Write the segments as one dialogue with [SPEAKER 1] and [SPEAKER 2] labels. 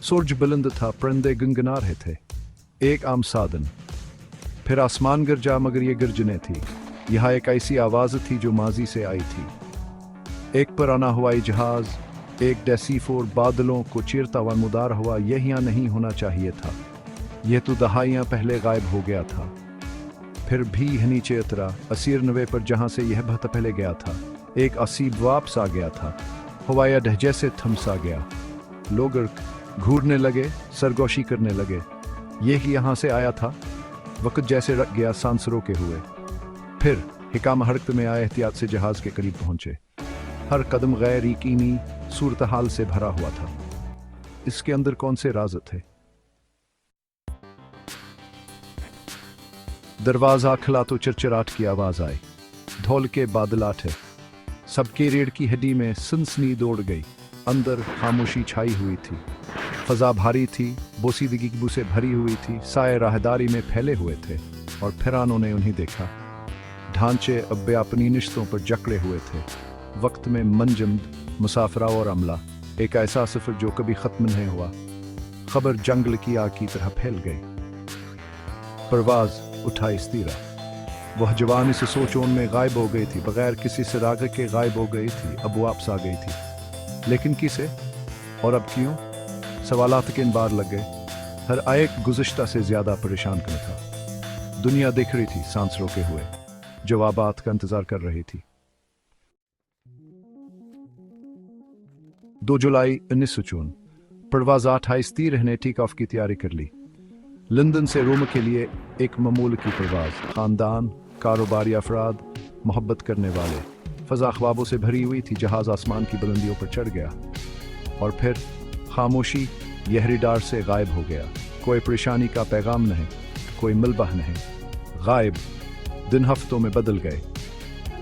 [SPEAKER 1] सूरज बुलंद था, परिंदे गुनगुना रहे थे। एक आम साधन। फिर आसमान गरजा, मगर ये गर्जने थी। यहाँ एक ऐसी आवाज़ थी जो माजी से आई थी। एक पुराना हवाई जहाज, एक डेसी-4 बादलों को चीरता हुआ मुदार हुआ। यह यहाँ नहीं होना चाहिए था। यह तो दहाइयाँ पहले गायब हो गया था। फिर भी नीचे उतरा, असीर नवे पर, जहाँ से यह बहुत पहले गया था। एक असीब वापस आ गया था। हवाई अड्डा जैसे थमसा गया। लोग घूरने लगे, सरगोशी करने लगे। यही यहाँ से आया था। वक्त जैसे रख गया, सांस रोके हुए। फिर हिकाम हरकत में आए, एहतियात से जहाज के करीब पहुंचे। हर कदम गैर यकीनी सूरत हाल से भरा हुआ था। इसके अंदर कौन से राज थे? दरवाजा खुला तो चिरचिराट की आवाज आई। धौल के बादल आठे। सबके रीढ़ की हड्डी में सनसनी दौड़ गई। अंदर खामोशी छाई हुई थी। फजा भारी थी, बोसीदगी की बू से भरी हुई थी। साए राहदारी में फैले हुए थे। और फिरानों ने उन्हें देखा। ढांचे अब अपनी निश्तों पर जकड़े हुए थे। वक्त में मंजमद मुसाफरा और अमला। एक ऐसा सफर जो कभी खत्म नहीं हुआ। खबर जंगल की आग की तरह फैल गई। परवाज उठाई स्थिरा। वह जवान इस सोचों में गायब हो गई थी, बगैर किसी सिराग के गायब हो गई थी। अब वापस आ गई थी, लेकिन किसे और अब क्यों? सवालात के इन बार लग गए। हर एक गुज़िश्ता से ज्यादा परेशान कर था। दुनिया देख रही थी, सांस रोके हुए, जवाबात का इंतजार कर रही थी। 2 जुलाई 1904 परवाज़ 28 रहने टेक ऑफ की तैयारी कर ली। लंदन से रोम के लिए एक मामूल की परवाज़। खानदान, कारोबारी अफराद, मोहब्बत करने वाले। फ़ज़ा ख्वाबों से भरी हुई थी। जहाज़ आसमान की बुलंदियों पर चढ़ गया और फिर खामोशी यहरी डार से गायब हो गया। कोई परेशानी का पैगाम नहीं, कोई मलबा नहीं। गायब। दिन हफ्तों में बदल गए।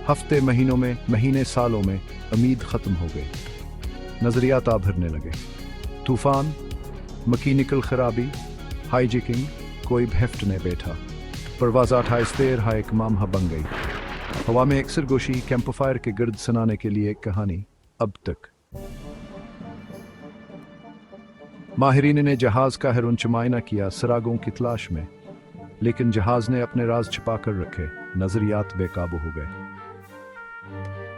[SPEAKER 1] हफ्ते महीनों में, महीने सालों में। उम्मीद ख़त्म हो गई। नज़रियात भरने लगे। तूफ़ान, मकीनिकल खराबी, हाईजैकिंग, कोई हेफ्ट ने बैठा। परवाज़ 28 एक मामहा बन गई। हवा में एक सरगोशी, कैंपफायर के गिर्द सुनाने के लिए एक कहानी। अब तक माहिरीन ने जहाज का हैरान मुआयना किया, सरागों की तलाश में, लेकिन जहाज ने अपने राज छिपा कर रखे। नजरियात बेकाबू हो गए।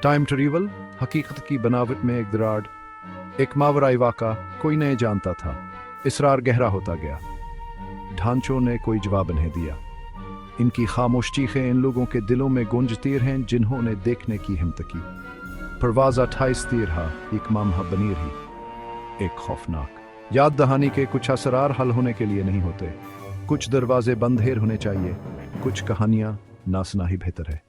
[SPEAKER 1] टाइम ट्रेवल, हकीकत की बनावट में एक दरार, एक मावराई वाक़ा, कोई नहीं जानता था। इसरार गहरा होता गया। ढांचों ने कोई जवाब नहीं दिया। इनकी खामोश चीखें इन लोगों के दिलों में गूंजती हैं जिन्होंने देखने की हिम्मत की। परवाज़ 28 एक मामहा बनी रही, एक खौफनाक याद दहानी के। कुछ असरार हल होने के लिए नहीं होते, कुछ दरवाजे बंद होने चाहिए, कुछ कहानियां ना सुना ही बेहतर है।